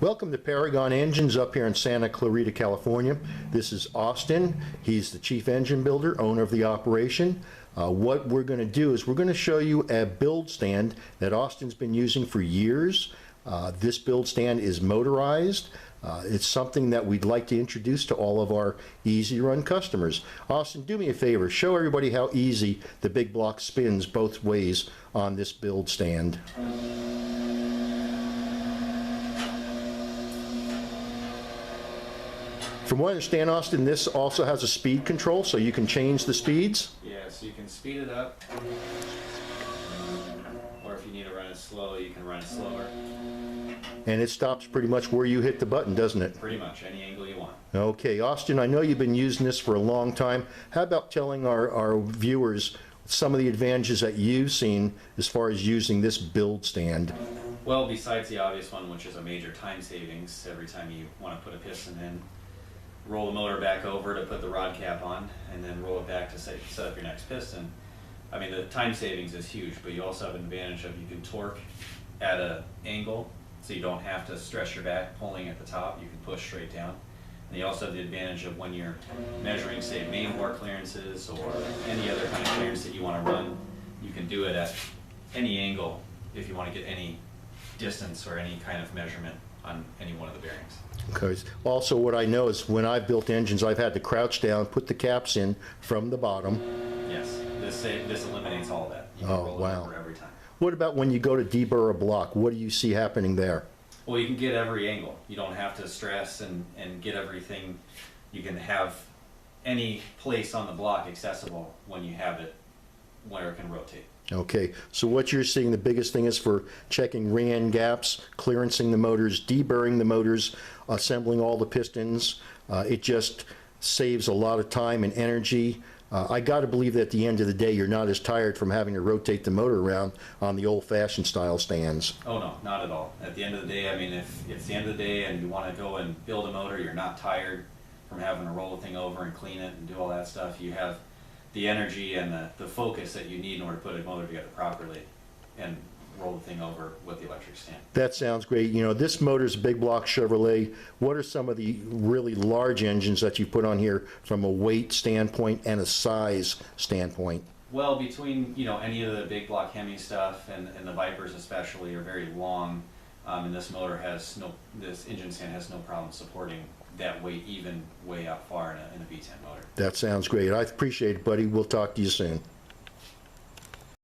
Welcome to Paragon Engines up here in Santa Clarita, California. This is Austin. He's the chief engine builder, owner of the operation. What we're going to do is we're going to show you a build stand that Austin's been using for years. This build stand is motorized. It's something that we'd like to introduce to all of our easy run customers. Austin, do me a favor, show everybody how easy the big block spins both ways on this build stand. From what I understand, Austin, this also has a speed control, so you can change the speeds? Yeah, so you can speed it up, or if you need to run it slow, you can run it slower. And it stops pretty much where you hit the button, doesn't it? Pretty much, any angle you want. Okay, Austin, I know you've been using this for a long time. How about telling our viewers some of the advantages that you've seen as far as using this build stand? Well, besides the obvious one, which is a major time savings every time you want to put a piston in, roll the motor back over to put the rod cap on, and then roll it back to set up your next piston. I mean, the time savings is huge, but you also have an advantage of you can torque at an angle, so you don't have to stress your back pulling at the top. You can push straight down. And you also have the advantage of when you're measuring, say, main bore clearances or any other kind of clearance that you want to run, you can do it at any angle if you want to get any distance or any kind of measurement on any one of the bearings. Okay. Also, what I know is when I've built engines, I've had to crouch down, put the caps in from the bottom. Yes, this eliminates all that. You can roll it over every time. What about when you go to deburr a block? What do you see happening there? Well, you can get every angle. You don't have to stress and get everything. You can have any place on the block accessible when you have it where it can rotate. Okay, so what you're seeing, the biggest thing is for checking ran gaps, clearancing the motors, deburring the motors, assembling all the pistons. It just saves a lot of time and energy. I got to believe that at the end of the day, you're not as tired from having to rotate the motor around on the old-fashioned style stands. Oh no, not at all. At the end of the day, I mean, if it's the end of the day and you want to go and build a motor, you're not tired from having to roll the thing over and clean it and do all that stuff. You have the energy and the focus that you need in order to put a motor together properly and roll the thing over with the electric stand. That sounds great. You know, this motor's a big block Chevrolet. What are some of the really large engines that you put on here from a weight standpoint and a size standpoint? Well, between, you know, any of the big block Hemi stuff and the Vipers especially are very long, and this motor has this engine stand has no problem supporting that weight even way out far in a V10 motor. That sounds great. I appreciate it, buddy. We'll talk to you soon.